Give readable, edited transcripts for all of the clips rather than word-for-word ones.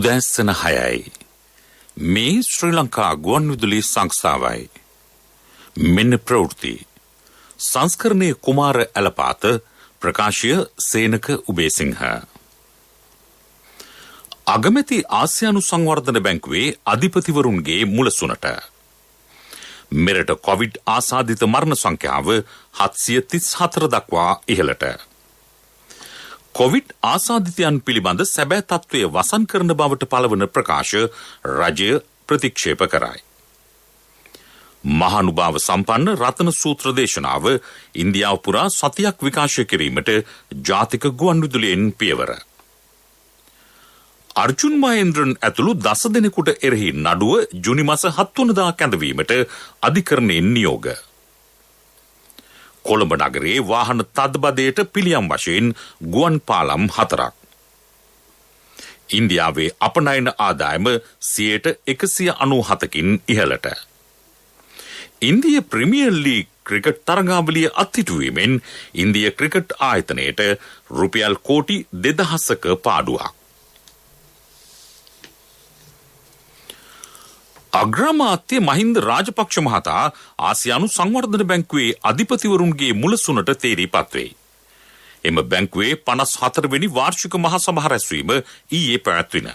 උදෑසන 6යි. මේ ශ්‍රී ලංකා ගුවන්විදුලි සංස්ථාවයි. මෙන්න ප්‍රවෘත්ති. සංස්කරණයේ කුමාර ඇලපාත ප්‍රකාශය සේනක උබේසිංහ. අගමැති ආසියානු සංවර්ධන බැංකුවේ අධිපතිවරුන්ගේ මුලසුනට. මෙරට කොවිඩ් ආසාදිත මරණ සංඛ්‍යාව 734 දක්වා ඉහළට. කොවිඩ් ආසාදිතයන් පිළිබඳ සැබෑ තත්ත්වය වසන් කරන බවට පළවන ප්‍රකාශ රජය ප්‍රතික්ෂේප කරයි. මහානුභාව සම්පන්න රතන සූත්‍ර දේශනාව ඉන්දියාව පුරා සතියක් විකාශය කිරීමට ජාතික ගුවන්විදුලියෙන් පියවර. අර්ජුන් මහේන්ද්‍රන් ඇතුළු 10 දෙනෙකුට එරෙහි නඩුව ජුනි මාස 7 වෙනිදා කැඳවීමට අධිකරණයෙන් නියෝග. කොළඹ නගරයේ වාහන තදබදයට පිළියම් වශයෙන් ගුවන් පාලම් 4ක්. ඉන්දියාවේ අපනයන ආදායම 197%කින් ඉහළට. ඉන්දිය ප්‍රීමියර් ලීග් ක්‍රිකට් තරගාවලිය අත්හිටුවීමෙන් ඉන්දිය ක්‍රිකට් ආයතනයට රුපියල් කෝටි 2000ක පාඩුවක්. අග්‍රාමාත්‍ය මහින්ද රාජපක්ෂ මහතා ආසියානු සංවර්ධන බැංකුවේ අධිපතිවරුන්ගේ මුලසුනට තේරීපත් වෙයි. එම බැංකුවේ 54 වෙනි වාර්ෂික මහා සභා රැස්වීම ඊයේ පැවැත්වින.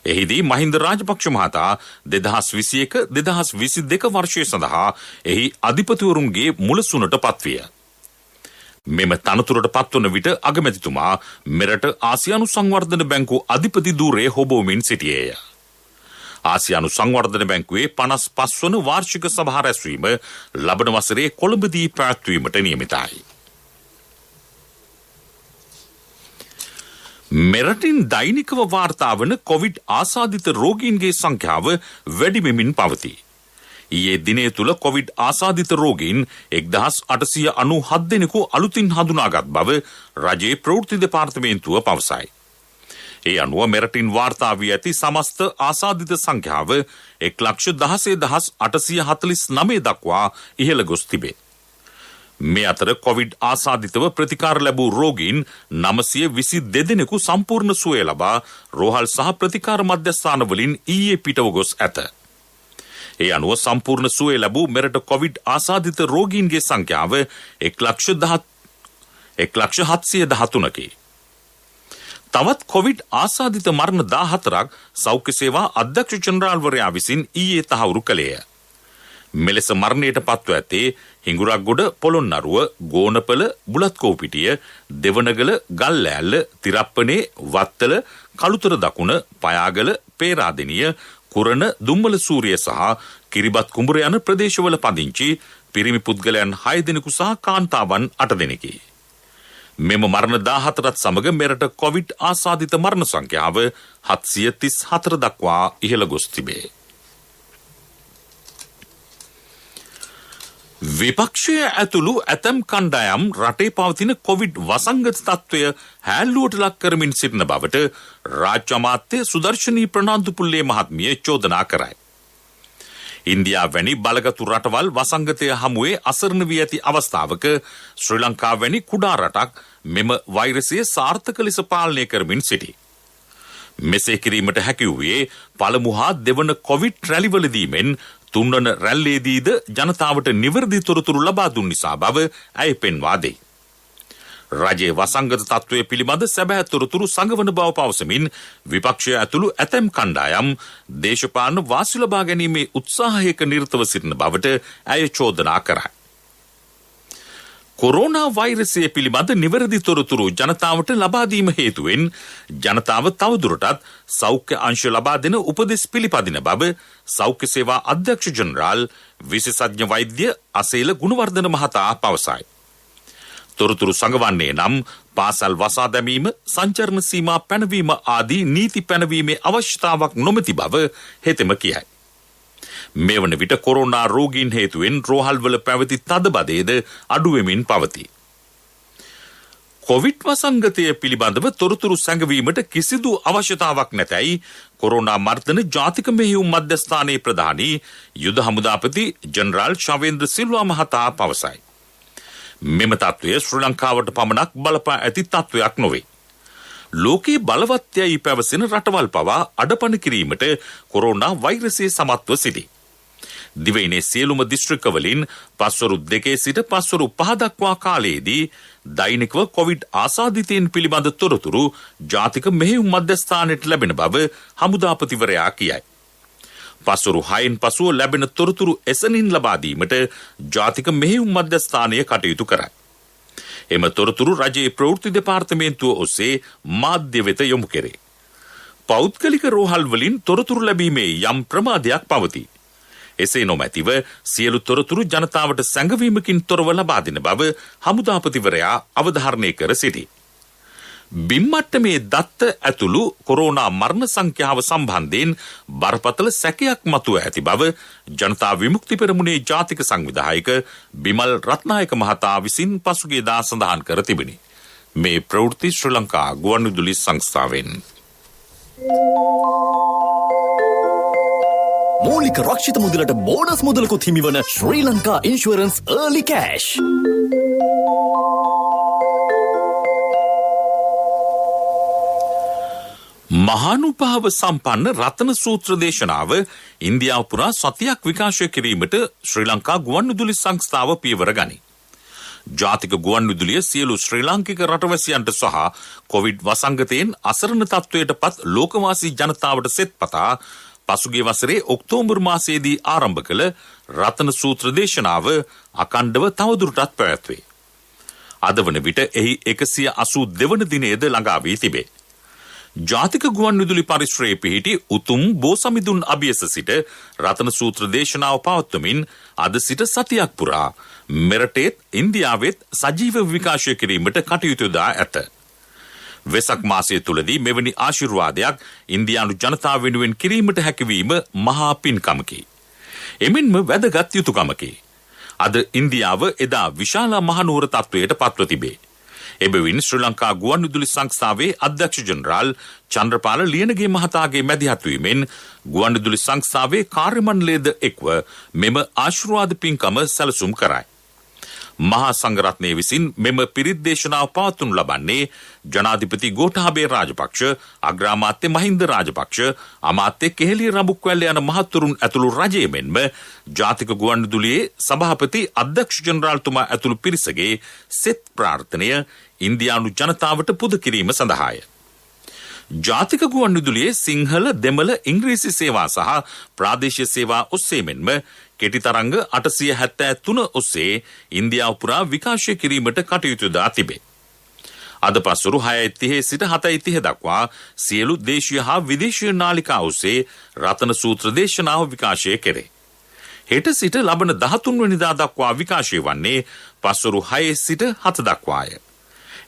එහිදී මහින්ද රාජපක්ෂ මහතා 2021-2022 වර්ෂය සඳහා එහි අධිපතිවරුන්ගේ මුලසුනට පත්විය. මෙම තනතුරට පත්වන විට අගමැතිතුමා මෙරට ආසියානු සංවර්ධන බැංකුව අධිපති ධූරයේ හොබවමින් සිටියේය. ආසියානු සංවර්ධන බැංකුවේ 55 වන වාර්ෂික සභා රැස්වීම ලබන වසරේ කොළඹදී පැවැත්වීමට නියමිතයි. මෙරටින් දෛනිකව වාර්තා වන කොවිඩ් ආසාදිත රෝගීන්ගේ සංඛ්‍යාව වැඩි වෙමින් පවතී. ඊයේ දිනය තුල කොවිඩ් ආසාදිත රෝගීන් 1897 දෙනෙකු අලුතින් හඳුනාගත් බව රජයේ ප්‍රවෘත්ති දෙපාර්තමේන්තුව පවසයි. ඒ අනුව මෙරටින් වාර්තා වී ඇති සමස්ත ආසාදිත සංඛ්‍යාව 1,16,849 දක්වා ඉහළ ගොස් තිබේ. මේ අතර කොවිඩ් ආසාදිතව ප්‍රතිකාර ලැබූ රෝගීන් 922 දෙනෙකු සම්පූර්ණ සුවය ලබා රෝහල් සහ ප්‍රතිකාර මධ්‍යස්ථානවලින් ඊයේ පිටව ගොස් ඇත. ඒ අනුව සම්පූර්ණ සුවය ලැබූ මෙරට කොවිඩ් ආසාදිත රෝගීන්ගේ සංඛ්‍යාව 1,713කි. තවත් කොවිඩ් ආසාදිත මරණ 14ක් සෞඛ්‍ය සේවා අධ්‍යක්ෂ ජනරාල්වරයා විසින් ඊයේ තහවුරු කළේය. මෙලෙස මරණයට පත්ව ඇත්තේ හිඟුරක්ගොඩ පොළොන්නරුව ගෝනපල බුලත්කෝපිටිය දෙවනගල ගල්ලෑල්ල තිරප්පනේ වත්තල කළුතර දකුණ පයාගල පේරාදෙනිය කුරණ දුම්මල සූරිය සහ කිරිබත් කුඹුර යන ප්‍රදේශවල පදිංචි පිරිමි පුද්ගලයන් 6 දෙනෙකු සහ කාන්තාවන් 8 දෙනෙකි. මෙම මරණ 14ත් සමග මෙරට කොවිඩ් ආසාදිත මරණ සංඛ්‍යාව 734 දක්වා ඉහළ ගොස් තිබේ. විපක්ෂය ඇතුළු ඇතැම් කණ්ඩායම් රටේ පවතින කොවිඩ් වසංගත තත්ත්වය හැල්ලුවට ලක් කරමින් සිටින බවට රාජ්‍ය අමාත්‍ය සුදර්ශනී ප්‍රනාන්දුපුල්ලේ මහත්මිය චෝදනා කරයි. ඉන්දියාව වැනි බලගතු රටවල් වසංගතය හමුවේ අසරණ වී ඇති අවස්ථාවක ශ්‍රී ලංකාව වැනි කුඩා රටක් මෙම වෛරසය සාර්ථක ලෙස පාලනය කරමින් සිටී. මෙසේ කිරීමට හැකි වූයේ පළමු හා දෙවන කොවිඩ් රැලිවලදී මෙන් තුන්වන රැල්ලේදීද ජනතාවට නිවැරදි තොරතුරු ලබා දුන් නිසා බව ඇය පෙන්වා දෙයි. රජයේ වසංගත තත්ත්වය පිළිබඳ සැබෑ තොරතුරු සංගවන බව පවසමින් විපක්ෂය ඇතුළු ඇතැම් කණ්ඩායම් දේශපාලන වාසි ලබා ගැනීමේ උත්සාහයක නිරතව සිටින බවට ඇය චෝදනා කරයි. කොරෝනා වෛරසය පිළිබඳ නිවැරදි තොරතුරු ජනතාවට ලබා දීම හේතුවෙන් ජනතාව තවදුරටත් සෞඛ්‍ය අංශ ලබා දෙන උපදෙස් පිළිපදින බව සෞඛ්‍ය සේවා අධ්‍යක්ෂ ජනරාල් විශේෂඥ වෛද්‍ය අසේල ගුණවර්ධන මහතා පවසයි. තොරතුරු සංගවන්නේ නම් පාසල් වසා දැමීම, සංචරණ සීමා පැනවීම ආදී නීති පැනවීමේ අවශ්‍යතාවක් නොමැති බව හෙතෙම කියයි. මේ වන විට කොරෝනා රෝගීන් හේතුවෙන් රෝහල්වල පැවති තදබදයේද අඩුවෙමින් පවතී. කොවිඩ් වසංගතය පිළිබඳව තොරතුරු සැඟවීමට කිසිදු අවශ්‍යතාවක් නැතැයි කොරෝනා මර්ධන ජාතික මෙහෙයුම් මධ්‍යස්ථානයේ ප්‍රධානී යුද හමුදාපති ජනරාල් ශවේන්ද්‍ර සිල්වා මහතා පවසයි. මෙම තත්ත්වය ශ්‍රී ලංකාවට පමණක් බලපා ඇති තත්ත්වයක් නොවේ. ලෝකයේ බලවත්යයි පැවසෙන රටවල් පවා අඩපණ කිරීමට කොරෝනා වෛරසය සමත්ව සිටි. දිවයිනේ සියලුම දිස්ත්‍රික්කවලින් පස්වරු 2 සිට පස්වරු 5 දක්වා කාලයේදී දෛනිකව කොවිඩ් ආසාදිතයින් පිළිබඳ තොරතුරු ජාතික මෙහෙයුම් මධ්‍යස්ථානයට ලැබෙන බව හමුදාපතිවරයා කියයි. පස්වරු 6න් පසුව ලැබෙන තොරතුරු එසනින් ලබා දීමට ජාතික මෙහෙයුම් මධ්‍යස්ථානය කටයුතු කරයි. එම තොරතුරු රජයේ ප්‍රවෘත්ති දෙපාර්තමේන්තුව ඔස්සේ මාධ්‍ය වෙත යොමු කෙරේ. පෞද්ගලික රෝහල් වලින් තොරතුරු ලැබීමේ යම් ප්‍රමාදයක් පවතී. එසේ නොමැතිව සියලු තොරතුරු ජනතාවට සැඟවීමකින් තොරව ලබා දෙන බව හමුදාපතිවරයා අවධාරණය කර සිටී. බිම්මට්ටමේ දත්ත ඇතුළු කොරෝනා මරණ සංඛ්‍යාව සම්බන්ධයෙන් බරපතල සැකයක් මතුව ඇති බව ජනතා විමුක්ති පෙරමුණේ ජාතික සංවිධායක බිමල් රත්නායක මහතා විසින් පසුගියදා සඳහන් කර තිබිණි. මේ ප්‍රවෘත්ති ශ්‍රී ලංකා ගුවන්විදුලි සංස්ථාවෙන්. මූලික රක්ෂිත මුදලට බෝනස් මුදලකුත් හිමිවන ශ්‍රී ලංකා ඉන්ෂුරන්ස් early cash. මහානුභාව සම්පන්න රතන සූත්‍ර දේශනාව ඉන්දියාව පුරා සතියක් විකාශය කිරීමට ශ්‍රී ලංකා ගුවන්විදුලි සංස්ථාව පියවර ගනී. ජාතික ගුවන්විදුලිය සියලු ශ්‍රී ලාංකික රටවැසියන්ට සහ කොවිඩ් වසංගතයෙන් අසරණ තත්ත්වයට පත් ලෝකවාසී ජනතාවට සෙත් පතා පසුගිය වසරේ ඔක්තෝබර් මාසයේදී ආරම්භ කළ රතන සූත්‍ර දේශනාව අකණ්ඩව තවදුරටත් පැවැත්වේ. අද වන විට එහි 182 වන දිනයේද ළඟා වී තිබේ. ජාතික ගුවන්විදුලි පරිශ්‍රයේ පිහිටි උතුම් බෝසමිඳුන් අභියස සිට රතන සූත්‍ර දේශනාව පවත්වමින් අද සිට සතියක් පුරා මෙරටේත් ඉන්දියාවෙත් සජීව විකාශය කිරීමට කටයුතු දා ඇත. වෙසක් මාසය තුලදී මෙවැනි ආශිර්වාදයක් ඉන්දියානු ජනතාව වෙනුවෙන් කිරීමට හැකිවීම මහා පින්කමකි. එමෙන්ම වැදගත් යුතුයකමකි. අද ඉන්දියාව එදා විශාල මහනුවර තත්වයට පත්ව තිබේ. එබැවින් ශ්‍රී ලංකා ගුවන්විදුලි සංස්ථාවේ අධ්‍යක්ෂ ජෙනරාල් චන්ද්‍රපාල ලියනගේ මහතාගේ මැදිහත් වීමෙන් ගුවන්විදුලි සංස්ථාවේ කාර්ය මණ්ඩලයේද එක්ව මෙම ආශිර්වාද පින්කම සැලසුම් කරයි. මහා සංඝරත්නය විසින් මෙම පිරිත් දේශනාව පවත්වනු ලබන්නේ ජනාධිපති ගෝඨාභය රාජපක්ෂ, අග්‍රාමාත්‍ය මහින්ද රාජපක්ෂ, අමාත්‍ය කෙහෙලිය රඹුක්වැල්ල යන මහතුරුන් ඇතුළු රජයේ මෙන්ම ජාතික ගුවන්විදුලියේ සභාපති අධ්‍යක්ෂ ජෙනරාල්තුමා ඇතුළු පිරිසගේ සෙත් ප්‍රාර්ථනය ඉන්දියානු ජනතාවට පුද කිරීම සඳහාය. ජාතික ගුවන්විදුලියේ සිංහල, දෙමළ, ඉංග්‍රීසි සේවා සහ ප්‍රාදේශීය සේවා ඔස්සේ මෙන්ම කෙටි තරංග 873 ඔස්සේ ඉන්දියාව පුරා විකාශය කිරීමට කටයුතු දා තිබේ. අද පස්වරු 6:30 සිට 7:30 දක්වා සියලු දේශීය හා විදේශීය නාලිකා ඔස්සේ රතන සූත්‍ර දේශනාව විකාශය කෙරේ. හෙට සිට ලබන 13 වෙනිදා දක්වා විකාශය වන්නේ පස්වරු 6 සිට 7 දක්වාය.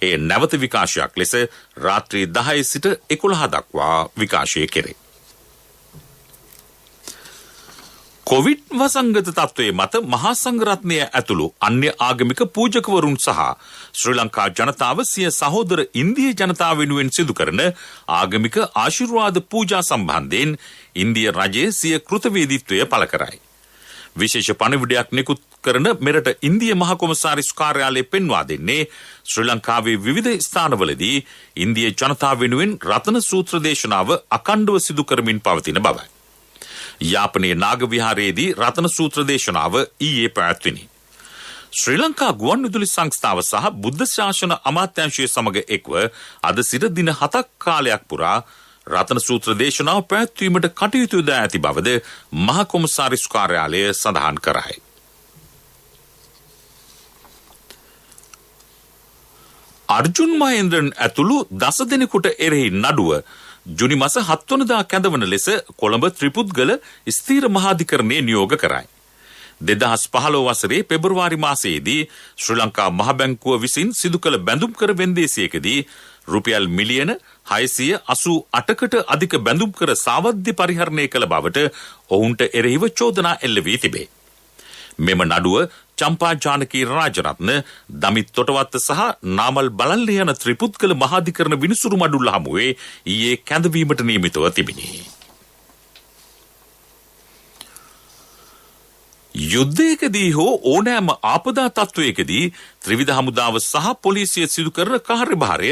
ඒ නැවත විකාශයක් ලෙස රාත්‍රී 10 සිට 11 දක්වා විකාශය කෙරේ. කොවිඩ් වසංගත තත්ත්වයේ මත මහා සංඝරත්නය ඇතුළු අන්‍ය ආගමික පූජකවරුන් සහ ශ්‍රී ලංකා ජනතාව සිය සහෝදර ඉන්දිය ජනතාව වෙනුවෙන් සිදු කරන ආගමික ආශිර්වාද පූජා සම්බන්ධයෙන් ඉන්දිය රජයේ සිය කෘතවේදීත්වය පළ කරයි. විශේෂ පණිවිඩයක් නිකුත් කරන මෙරට ඉන්දිය මහ කොමසාරිස් කාර්යාලය පෙන්වා දෙන්නේ ශ්‍රී ලංකාවේ විවිධ ස්ථානවලදී ඉන්දිය ජනතාව වෙනුවෙන් රතන සූත්‍ර දේශනාව අකණ්ඩව සිදු කරමින් පවතින බවයි. යාපනයේ නාග විහාරයේදී රතන සූත්‍ර දේශනාව ඊයේ පැවැත්විනි. ශ්‍රී ලංකා ගුවන්විදුලි සංස්ථාව සහ බුද්ධ ශාසන අමාත්‍යාංශය සමග එක්ව අද සිට දින 7ක් කාලයක් පුරා රතන සූත්‍ර දේශනාව පැවැත්වීමට කටයුතු ද ඇති බවද මහ කොමසාරිස් කාර්යාලය සඳහන් කරයි. අර්ජුන් මහේන්ද්‍රන් ඇතුළු 10 දෙනෙකුට එරෙහි නඩුව ජුනි මාස 7 වනදා කැඳවන ලෙස කොළඹ ත්‍රිපුද්ගල ස්ථීර මහාධිකරණයේ නියෝග කරයි. 2015 වසරේ පෙබරවාරි මාසයේදී ශ්‍රී ලංකා මහ බැංකුව විසින් සිදු කළ බැඳුම් කර වෙන්දේසියකදී රුපියල් මිලියන 688කට අධික බැඳුම් කර සාවද්‍ය පරිහරණය කළ බවට ඔවුන්ට එරෙහිව චෝදනා එල්ල වී තිබේ. මෙම නඩුව චම්පා ජානකී රාජරත්න, දමිත් තොටවත්ත සහ නාමල් බලල්ලේ යන ත්‍රිපුද්ගල මහාධිකරණ විනිසුරු මඩුල්ල හමුවේ ඊයේ කැඳවීමට නියමිතව තිබිණි. යුද්ධයකදී හෝ ඕනෑම ආපදා තත්ත්වයකදී ත්‍රිවිධ හමුදාව සහ පොලිසිය සිදු කරන කාර්යභාරය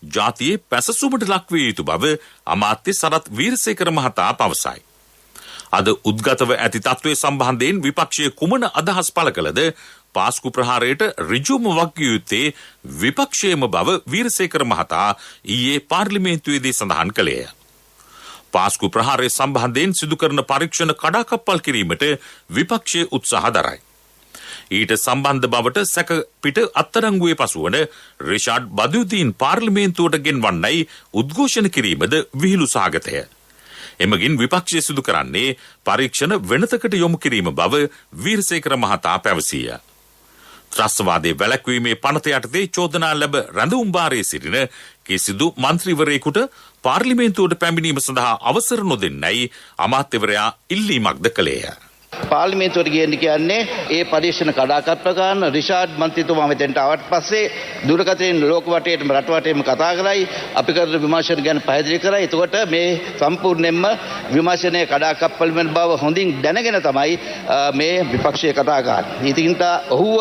ජාතියේ පැසසුමට ලක්විය යුතු බව අමාත්‍ය සරත් වීරසේකර මහතා පවසයි. අද උද්ගතව ඇති තත්ත්වය සම්බන්ධයෙන් විපක්ෂයේ කුමන අදහස් පළ කළද පාස්කු ප්‍රහාරයට ඍජුවම වගකිය යුත්තේ විපක්ෂයේම බව වීරසේකර මහතා ඊයේ පාර්ලිමේන්තුවේදී සඳහන් කළේය. පාස්කු ප්‍රහාරය සම්බන්ධයෙන් සිදු කරන පරීක්ෂණ කඩාකප්පල් කිරීමට විපක්ෂයේ උත්සාහ දරයි. ඊට සම්බන්ධ බවට සැක පිට අත්අඩංගුවේ පසුවන රිෂාඩ් බදුදීන් පාර්ලිමේන්තුවට ගෙන්වන්නයි උද්ඝෝෂණ කිරීමද විහිළු සහගතය. එමගින් විපක්ෂය සිදු කරන්නේ පරීක්ෂණ වෙනතකට යොමු කිරීම බව වීරසේකර මහතා පැවසීය. ත්‍රස්තවාදයේ වැළැක්වීමේ පනත යටතේ චෝදනා ලැබ රැඳවුම් භාරයේ සිටින කිසිදු මන්ත්‍රීවරයෙකුට පාර්ලිමේන්තුවට පැමිණීම සඳහා අවසර නොදෙන්නයි අමාත්‍යවරයා ඉල්ලීමක්ද කළේය. පාර්ලිමේන්තුවට ගියන්න කියන්නේ ඒ පරීක්ෂණ කඩාකප්පල ගන්න රිෂාඩ් මන්ත්‍රීතුමා මෙතෙන්ට ආවට පස්සේ දුරකථනයෙන් ලෝක වටේටම රට වටේම කතා කරයි අපි කරන විමර්ශන ගැන පැහැදිලි කරයි. එතකොට මේ සම්පූර්ණයෙන්ම විමර්ශනයේ කඩාකප්පල් වෙන බව හොඳින් දැනගෙන තමයි මේ විපක්ෂය කතා කරන්නේ. ඉතින් ඔහුව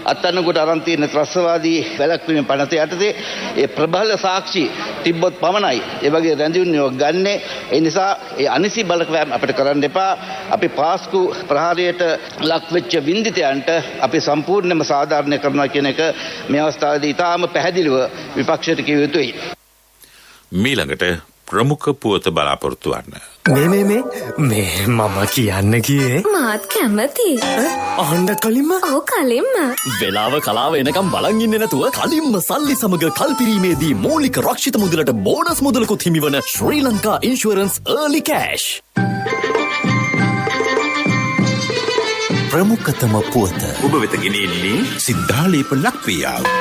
අත්අඩංගුවට අරන් තියෙන ත්‍රස්තවාදී වැළැක්වීමේ පනත යටතේ ඒ ප්‍රබල සාක්ෂි තිබ්බොත් පමණයි ඒ වගේ රැඳවුම් ගන්නෙ. ඒ නිසා ඒ අනිසි බලකෑම් අපිට කරන්න එපා. අපි පාස්කු ප්‍රහාරයට ලක් වෙච්ච වින්දිතයන්ට අපි සම්පූර්ණයෙන්ම සාධාරණය කරනවා කියන එක මේ අවස්ථාවේදී ඉතාම පැහැදිලිව විපක්ෂයට කිව යුතුයි. මීළඟට ප්‍රමුඛ පුවත බලාපොරොත්තු වන්න. මේ මම කියන්න ගියේ මාත් කැමති. අහන්න කලින්ම ඔව් කලින්ම වෙලාව කලාව එනකම් බලන් ඉන්නේ නැතුව කලින්ම සල්ලි සමග කල්පිරීමේදී මූලික රක්ෂිත මුදලට බෝනස් මුදලකුත් හිමිවන ශ්‍රී ලංකා ඉන්ෂුරන්ස් early cash. ප්‍රමුඛතම පුවත ඔබ වෙත ගෙනෙන්නේ සිද්ධාලේප ලක්වියාව.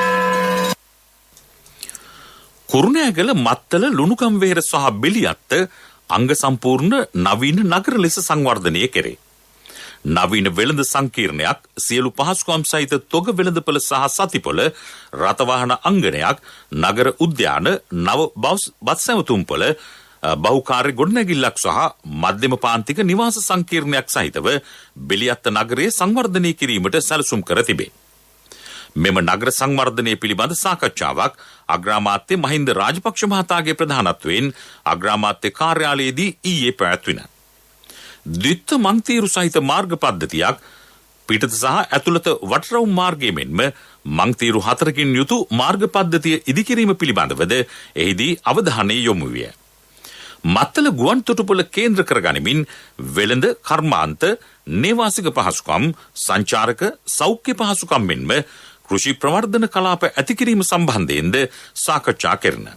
කුරුණෑගල මත්තල ලුණුකම්වේර සහ බෙලියත්ත අංග සම්පූර්ණ නවීන නගර ලෙස සංවර්ධනය කෙරේ. නවීන වෙළඳ සංකීර්ණයක්, සියලු පහසුකම් සහිත තොග වෙළඳපොළ සහ සතිපොළ, රථවාහන අංගණයක්, නගර උද්‍යාන, නව බස් සැවතුම්පොළ, බහුකාර්ය ගොඩනැගිල්ලක් සහ මධ්‍යම පාන්තික නිවාස සංකීර්ණයක් සහිතව බෙලියත්ත නගරයේ සංවර්ධනය කිරීමට සැලසුම් කර තිබේ. මෙම නගර සංවර්ධනය පිළිබඳ සාකච්ඡාවක් අග්‍රාමාත්‍ය මහින්ද රාජපක්ෂ මහතාගේ ප්‍රධානත්වයෙන් අග්‍රාමාත්‍ය කාර්යාලයේදී ඊයේ පැවැත්වින. ද්විත්ව මංතීරු සහිත මාර්ග පද්ධතියක් පිටත සහ ඇතුළත වටරවුම් මාර්ගය මෙන්ම මංතීරු 4කින් යුතු මාර්ග පද්ධතිය ඉදිකිරීම පිළිබඳවද එහිදී අවධානය යොමු විය. මත්තල ගුවන් තොටුපොළ කේන්ද්‍ර කරගනිමින් වෙළඳ කර්මාන්ත, නේවාසික පහසුකම්, සංචාරක සෞඛ්‍ය පහසුකම් මෙන්ම කෘෂි ප්‍රවර්ධන කලාප ඇතිකිරීම සම්බන්ධයෙන්ද සාකච්ඡා කෙරෙන.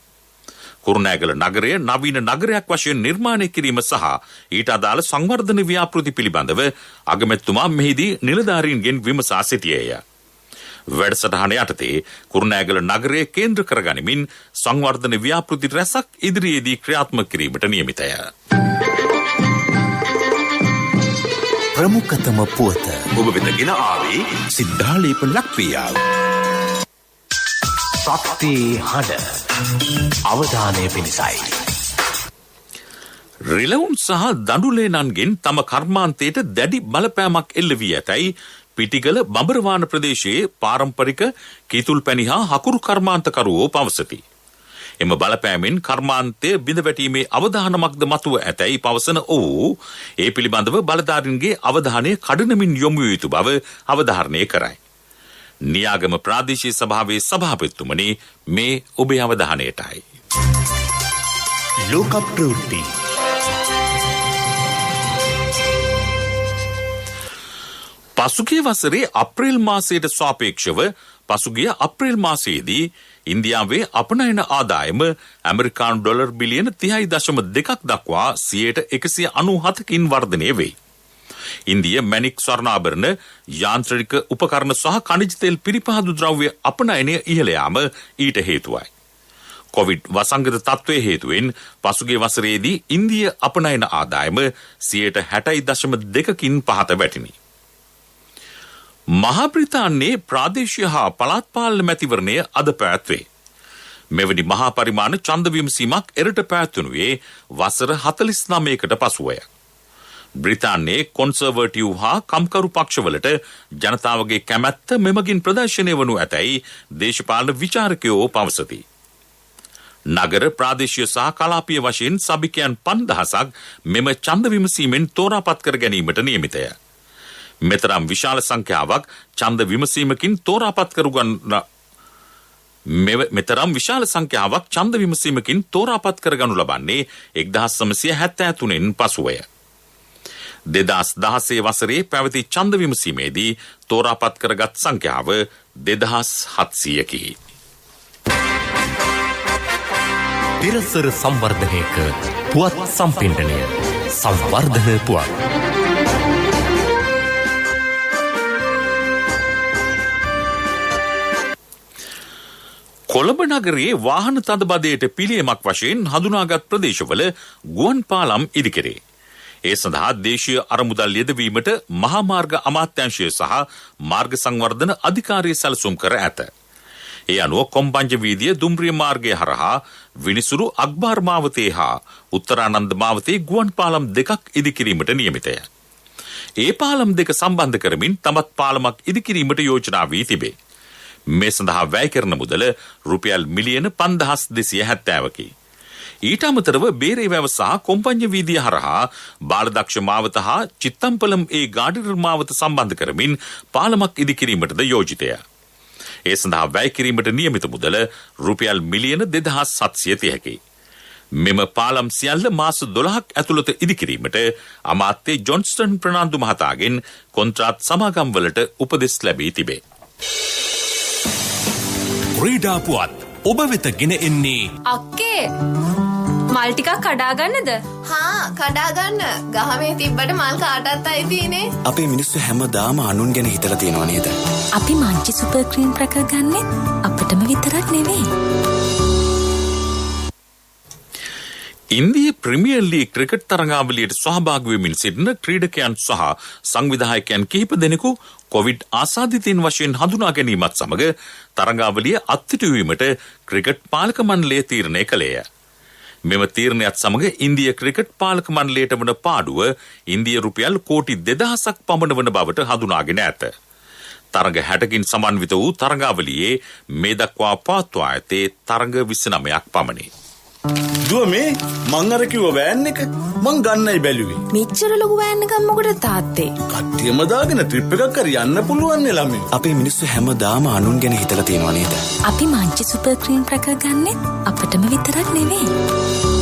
කුරුණෑගල නගරය නවීන නගරයක් වශයෙන් නිර්මාණය කිරීම සහ ඊට අදාළ සංවර්ධන ව්‍යාපෘති පිළිබඳව අගමැතිතුමා මෙහිදී නිලධාරීන්ගෙන් විමසා සිටියේය. වැඩසටහන යටතේ කුරුණෑගල නගරය කේන්ද්‍ර කරගනිමින් සංවර්ධන ව්‍යාපෘති රැසක් ඉදිරියේදී ක්‍රියාත්මක කිරීමට නියමිතය. ප්‍රමුඛතම පුවත ඔබ වෙත ගෙන ආවේ සිද්ධාලේප ලක්වියාව. ශක්ති හඬ අවධානය පිණිසයි. රිලවුන් සහ දඬුලේනන්ගෙන් තම කර්මාන්තයට දැඩි බලපෑමක් එල්ල වී ඇතැයි පිටිගල බඹරවාන ප්‍රදේශයේ පාරම්පරික කිතුල් පැණි හා හකුරු කර්මාන්තකරුවෝ පවසති. එම බලපෑමෙන් කර්මාන්තය බිඳවැටීමේ අවධානමක්ද මතුව ඇතැයි පවසන ඔහු ඒ පිළිබඳව බලධාරීන්ගේ අවධානය කඩනමින් යොමු යුතු බව අවධාරණය කරයි. නියාගම ප්‍රාදේශීය සභාවේ සභාපතිතුමනි, මේ ඔබේ අවධානයටයි. ලෝක ප්‍රවෘත්ති. පසුගිය වසරේ අප්‍රේල් මාසයට සාපේක්ෂව පසුගිය අප්‍රේල් මාසයේදී ඉන්දියාවේ අපනයන ආදායම ඇමරිකානු ඩොලර් බිලියන 30.2ක් දක්වා 197කින් වර්ධනය වෙයි. ඉන්දිය මැණික් ස්වර්ණාභරණ, යාන්ත්‍රික උපකරණ සහ ಖನಿජ තෙල් පිරිපහදු ද්‍රව්‍ය අපනයනය ඉහළ යාම ඊට හේතුවයි. කොවිඩ් වසංගත තත්ත්වයේ හේතුවෙන් පසුගිය වසරේදී ඉන්දිය අපනයන ආදායම 60.2කින් පහත වැටිනි. මහා බ්‍රිතාන්‍යයේ ප්‍රාදේශීය හා පළාත් පාලන මැතිවරණය අද පැවැත්වේ. මෙවැනි මහා පරිමාණ ඡන්ද විමසීමක් එරට පැවැත්වුණේ වසර 49කට පසුවය. බ්‍රිතාන්‍යයේ කොන්සර්වටිව් හා කම්කරු පක්ෂවලට ජනතාවගේ කැමැත්ත මෙමගින් ප්‍රදර්ශනය වනු ඇතැයි දේශපාලන විචාරකයෝ පවසති. නගර ප්‍රාදේශීය සහ කලාපීය වශයෙන් සභිකයන් 5000ක් මෙම ඡන්ද විමසීමෙන් තෝරාපත් කර ගැනීමට නියමිතය. මෙතරම් විශාල සංඛ්‍යාවක් ඡන්ද විමසීමකින් තෝරාපත් කරගනු ලබන්නේ 1973න් පසුවය. 2016 වසරේ පැවති ඡන්ද විමසීමේදී තෝරාපත් කරගත් සංඛ්‍යාව 2700කි. පිරසර සංවර්ධනයක පුවත් සම්පින්ඩනය සංවර්ධන පුවත්. කොළඹ නගරයේ වාහන තදබදයට පිළියමක් වශයෙන් හඳුනාගත් ප්‍රදේශවල ගුවන් පාලම් ඉදිකරේ. ඒ සඳහා දේශීය අරමුදල් යෙදවීමට මහා මාර්ග අමාත්‍යාංශය සහ මාර්ග සංවර්ධන අධිකාරිය සැලසුම් කර ඇත. ඒ අනුව කොම්බංජ වීදිය දුම්රිය මාර්ගය හරහා විනිසුරු අක්බාර් මාවතේ හා උත්තරානන්ද මාවතේ ගුවන් පාලම් දෙකක් ඉදිකිරීමට නියමිතය. ඒ පාලම් දෙක සම්බන්ධ කරමින් තවත් පාලමක් ඉදිකිරීමට යෝජනා වී තිබේ. මේ සඳහා වැය කරන මුදල රුපියල් මිලියන 5270කි. ඊට අමතරව බේරේවැව සහ කොම්පඤ්ඤ වීදිය හරහා බාලදක්ෂ මාවත හා චිත්තම්පලම් ගාඩිර් මාවත සම්බන්ධ කරමින් පාලමක් ඉදිකිරීමටද යෝජිතය. ඒ සඳහා වැය කිරීමට නියමිත මුදල රුපියල් මිලියන 2730කි. මෙම පාලම් සියල්ල මාස 12ක් ඇතුළත ඉදිකිරීමට අමාත්‍ය ජොන්ස්ටන් ප්‍රනාන්දු මහතාගෙන් කොන්ත්‍රාත් සමාගම්වලට උපදෙස් ලැබී තිබේ. ක්‍රීඩා පුවත් ඔබ වෙත ගෙන එන්නේ අක්කේ මල් ටිකක් කඩා ගන්නද? හා කඩා ගන්න. ගහමේ තිබ්බට මල් කාටවත් අයිතිනේ. අපේ මිනිස්සු හැමදාම අනුන් ගැන හිතලා තියෙනවා නේද? අපි මංචි සුපර් ක්‍රීම් ප්‍රක ගන්නෙ අපිටම විතරක් නෙවෙයි. ඉන්දිය ප්‍රීමියර් ලීග් ක්‍රිකට් තරඟාවලියට සහභාගී වෙමින් සිටින ක්‍රීඩකයන් සහ සංවිධායකයන් කිහිප දෙනෙකු කොවිඩ් ආසාදිතයින් වශයෙන් හඳුනා ගැනීමත් සමග තරඟාවලිය අත්හිටුවීමට ක්‍රිකට් පාලක මණ්ඩලය තීරණය කළේය. මෙම තීරණයත් සමග ඉන්දිය ක්‍රිකට් පාලක මණ්ඩලයට වන පාඩුව ඉන්දිය රුපියල් කෝටි 2000ක් පමණ වන බවට හඳුනාගෙන ඇත. තරඟ 60කින් සමන්විත වූ තරඟාවලියේ මේ දක්වා පවත්වා ඇත්තේ තරඟ 29ක් පමණි. දුව මේ මං අර කිව්ව වෑන් එක මං ගන්නයි බැලුවේ. මෙච්චර ලොකු වෑන් එකක් මොකටද තාත්තේ? කට්ටියම දාගෙන ට්‍රිප් එකක් හරි යන්න පුළුවන් නේ ළමයි. අපේ මිනිස්සු හැමදාම අනුන් ගැන හිතලා තියෙනවා නේද? අපි මංචි සුපර් ක්‍රීම් ප්‍රක ගන්නෙ අපිටම විතරක් නෙවෙයි.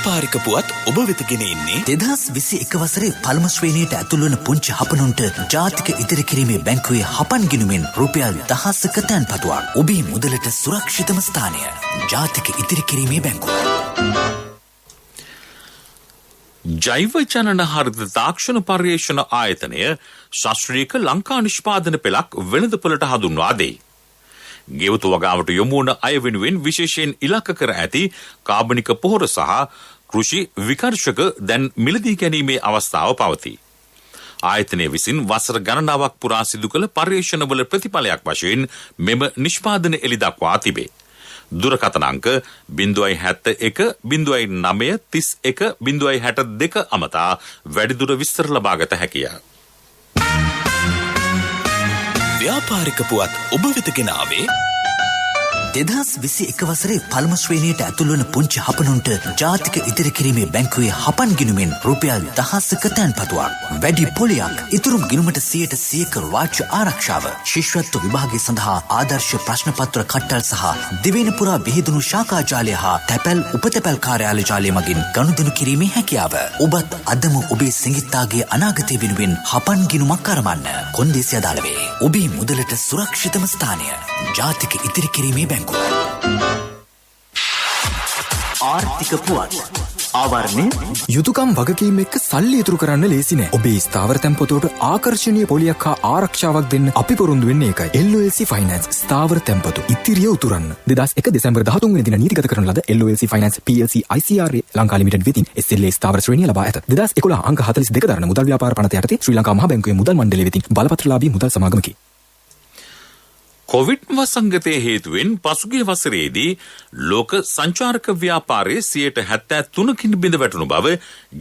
ව්‍යාපාරික පුවත් ඔබ වෙත ගෙන එන්නේ 2021 වසරේ පළමු ශ්‍රේණියට ඇතුළු වන පුංචි හපනුන්ට ජාතික ඉදිරි කිරීමේ බැංකුවේ හපන් ගිණුමෙන් රුපියල් 1000ක තැන්පතුවක්. ඔබේ මුදලට සුරක්ෂිතම ස්ථානය ජාතික ඉදිරි කිරීමේ බැංකුව. ජෛව ජනන හරිත තාක්ෂණ පර්යේෂණ ආයතනය ශාස්ත්‍රීය ලංකා නිෂ්පාදන පෙළක් වෙළඳපොළට හඳුන්වා දෙයි. ගෙවතු වගාවට යොමු වන අය වෙනුවෙන් විශේෂයෙන් ඉලක්ක කර ඇති කාබනික පොහොර සහ කෘෂි විකර්ෂක දැන් මිලදී ගැනීමේ අවස්ථාව පවතී. ආයතනය විසින් වසර ගණනාවක් පුරා සිදු කළ පර්යේෂණවල ප්‍රතිඵලයක් වශයෙන් මෙම නිෂ්පාදන එළි දක්වා තිබේ. දුරකථන අංක 071 09 31 062 අමතා වැඩිදුර විස්තර ලබාගත හැකිය. ව්‍යාපාරික පුවත් ඔබ වෙත ගෙන ආවේ 2021 වසරේ පළමු ශ්‍රේණියට ඇතුළු වන පුංචි හපනුන්ට ජාතික ඉදිරි කිරීමේ බැංකුවේ හපන් ගිණුමෙන් රුපියල් 1000ක තැන්පතුවක්. වැඩි පොලියක් ඉතුරු ගිණුමට 100% රාජ්‍ය ආරක්ෂාව. ශිෂ්‍යත්ව විභාගය සඳහා ආදර්ශ ප්‍රශ්න පත්‍ර කට්ටල් සහ දිවයින පුරා විහිදුණු ශාඛා ජාලය හා තැපැල් උපතැපැල් කාර්යාල ජාලය මගින් ගනුදෙනු කිරීමේ හැකියාව. ඔබත් අදම ඔබේ සිඟිත්තාගේ අනාගතය වෙනුවෙන් හපන් ගිණුමක් අරඹන්න. කොන්දේසි අදාළ වේ. ඔබේ මුදලට සුරක්ෂිතම ස්ථානය ජාතික ඉදිරි කිරීමේ බැංකුව. ආර්ථික පුවත් ආවරණය යුතුයකම් වගකීම් එක්ක සල්ලි ඉතුරු කරන්න ලේසි නෑ. ඔබේ ස්ථාවර තැන්පතුවට ආකර්ෂණීය පොලියක් හා ආරක්ෂාවක් දෙන්න අපි පොරොන්දු වෙන්නේ ඒකයි. LOLC Finance ස්ථාවර තැන්පතු ඉතිරිය උතුරන්න. 2001 දෙසැම්බර් 13 වෙනි දින නීතිගත කරන ලද LOLC Finance PLC ICRA Lanka limited වෙතින් SLA ස්ථාවර ශ්‍රේණිය ලබා ඇත. 2011 අංක 42 දරන මුදල් ව්‍යාපාර පනත යටතේ ශ්‍රී ලංකා මහා බැංකුවේ මුදල් මණ්ඩලය වෙතින් බලපත්‍රලාභී මුදල් සමාගමකි. කොවිඩ් වසංගතය හේතුවෙන් පසුගිය වසරේදී ලෝක සංචාරක ව්‍යාපාරයේ 73%කින් බිඳ වැටුණු බව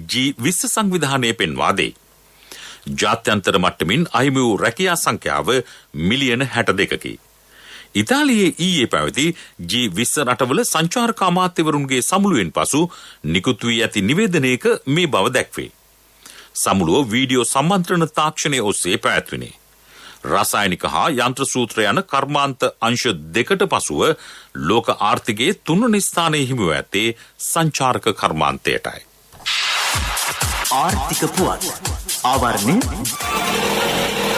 G20 සංවිධානය පෙන්වා දෙයි. ජාත්‍යන්තර මට්ටමින් අහිමි වූ රැකියා සංඛ්‍යාව මිලියන 62කි. ඉතාලියේ ඊයේ පැවති G20 රටවල සංචාරක අමාත්‍යවරුන්ගේ සමුළුවෙන් පසු නිකුත් වී ඇති නිවේදනයක මේ බව දැක්වේ. සමුළුව වීඩියෝ සම්මන්ත්‍රණ තාක්ෂණය ඔස්සේ පැවැත්විනේ. රසායනික හා යන්ත්‍ර සූත්‍ර යන කර්මාන්ත අංශ දෙකට පසුව ලෝක ආර්ථිකයේ 3 වෙනි ස්ථානයේ හිමිව ඇත්තේ සංචාරක කර්මාන්තයටයි. ආර්ථික පුවත් ආවරණය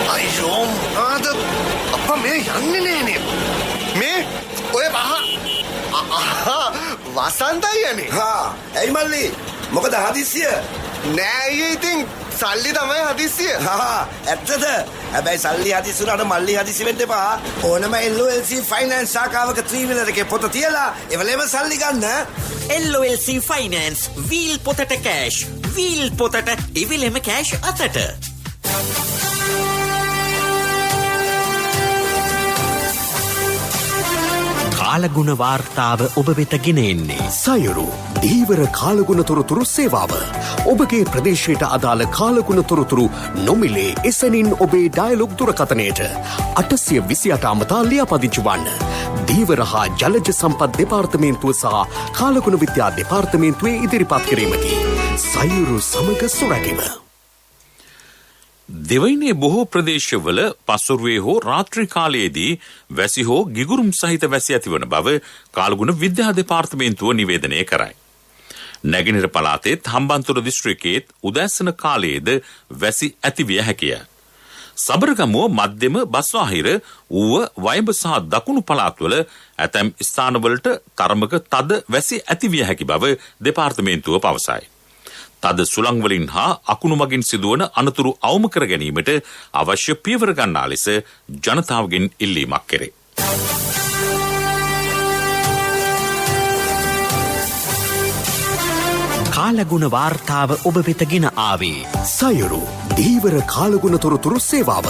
අයියෝ ආද අප්පා මේ යන්නේ නෑනේ මේ ඔය වසන්තයි යන්නේ ඇයි මල්ලි මොකද හදිස්සිය නෑ ඉතින් සල්ලි තමයි හදිස්සිය ඇත්තද හැබැයි සල්ලි හදිස්සි වුණාට මල්ලි හදිස්සි වෙන්න එපා ඕනම LOLC ෆයිනෑන්ස් ශාඛාවක 3 wheeler එකේ පොත තියලා එවලේම සල්ලි ගන්න LOLC ෆයිනෑන්ස් වීල් පොතට කෑෂ් වීල් පොතට ඉවිලෙම කෑෂ් අතට කාලගුණ වාර්තාව ඔබ වෙත ගෙන එන්නේ සයුරු දීවර කාලගුණ තොරතුරු සේවාව ඔබගේ ප්‍රදේශයට අදාළ කාලගුණ තොරතුරු නොමිලේ එසැනින් ඔබේ ඩයලොග් දුරකථනයට 828 අමතා ලියාපදිංචි වන්න. දීවර හා ජලජ සම්පත් දෙපාර්තමේන්තුව සහ කාලගුණ විද්‍යා දෙපාර්තමේන්තුවේ ඉදිරිපත් කිරීමකි. සයුරු සමග සුරැකීම. දෙවයිනේ බොහෝ ප්‍රදේශවල පසුරුවේ හෝ රාත්‍රී කාලයේදී වැසි හෝ ගිගුරුම් සහිත වැසි ඇතිවන බව කාලගුණ විද්‍යා දෙපාර්තමේන්තුව නිවේදනය කරයි. නැගෙනහිර පළාතේ හම්බන්තොට දිස්ත්‍රික්කයේ උදෑසන කාලයේද වැසි ඇතිවිය හැකිය. සබරගමුව මධ්‍යම බස්වාහිර ඌව වයඹ සහ දකුණු පළාත්වල ඇතැම් ස්ථානවලට තරමක තද වැසි ඇතිවිය හැකි බව දෙපාර්තමේන්තුව පවසයි. තද සුළං වලින් හා අකුණු මගින් සිදුවන අනතුරු අවම කර ගැනීමට අවශ්‍ය පියවර ගන්නා ලෙස ජනතාවගෙන් ඉල්ලීමක් කෙරේ. කාලගුණ වාර්තාව ඔබ වෙතගෙන ආවේ සයුරු දීවර කාලගුණ තොරතුරු සේවාව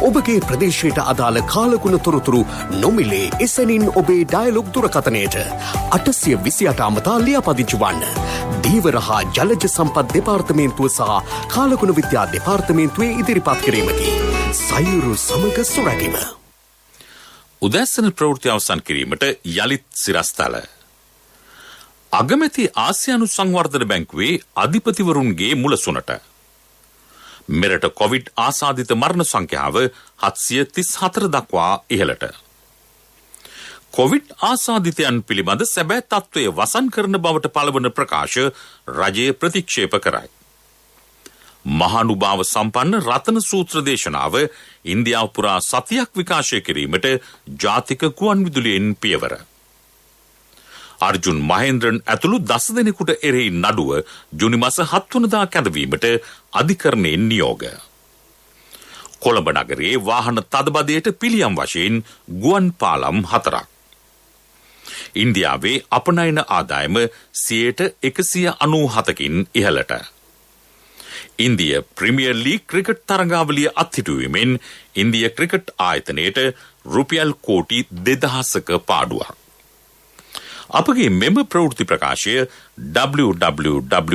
ඔබගේ ප්‍රදේශයට අදාළ කාලගුණ තොරතුරු නොමිලේ එසැනින් ඔබේ ඩයලොග් දුරකථනයට 828 අමතා ලියාපදිංචි වන්න. දීවර හා ජලජ සම්පත් දෙපාර්තමේන්තුව සහ කාලගුණ විද්‍යා දෙපාර්තමේන්තුවේ ඉදිරිපත් කිරීමකි. සයුරු සමග සුරැකීම. උදෑසන ප්‍රවෘත්ති අවසන් කිරීමට යලිත් සිරස්තල. අගමැති ආසියානු සංවර්ධන බැංකුවේ අධිපතිවරුන්ගේ මුලසුනට. මෙරට කොවිඩ් ආසාදිත මරණ සංඛ්‍යාව 734 දක්වා ඉහළට. කොවිඩ් ආසාදිතයන් පිළිබඳ සැබෑ තත්ත්වය වසන් කරන බවට පළවන ප්‍රකාශ රජය ප්‍රතික්ෂේප කරයි. මහානුභාව සම්පන්න රතන සූත්‍ර දේශනාව ඉන්දියාව පුරා සතියක් විකාශය කිරීමට ජාතික ගුවන් විදුලියෙන් පියවර. අර්ජුන් මහේන්ද්‍රන් ඇතුළු 10 දෙනෙකුට එරෙහි නඩුව ජුනි මාස 7 වනදා කැඳවීමට අධිකරණයෙන් නියෝග. කොළඹ නගරයේ වාහන තදබදයට පිළියම් වශයෙන් ගුවන් පාලම් 4ක්. ඉන්දියාවේ අපනයන ආදායම 197කින් ඉහළට. ඉන්දිය ප්‍රීමියර් ලීග් ක්‍රිකට් තරඟාවලිය අත්හිටුවීමෙන් ඉන්දිය ක්‍රිකට් ආයතනයට රුපියල් කෝටි 2000ක පාඩුවක්. අපගේ මෙම ප්‍රවෘත්ති ප්‍රකාශය www.slbc.lk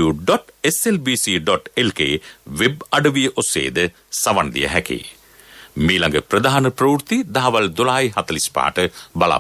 වෙබ් අඩවිය ඔස්සේද සවන් දිය හැකියි. මීළඟ ප්‍රධාන ප්‍රවෘත්ති දහවල් 12:45ට බලා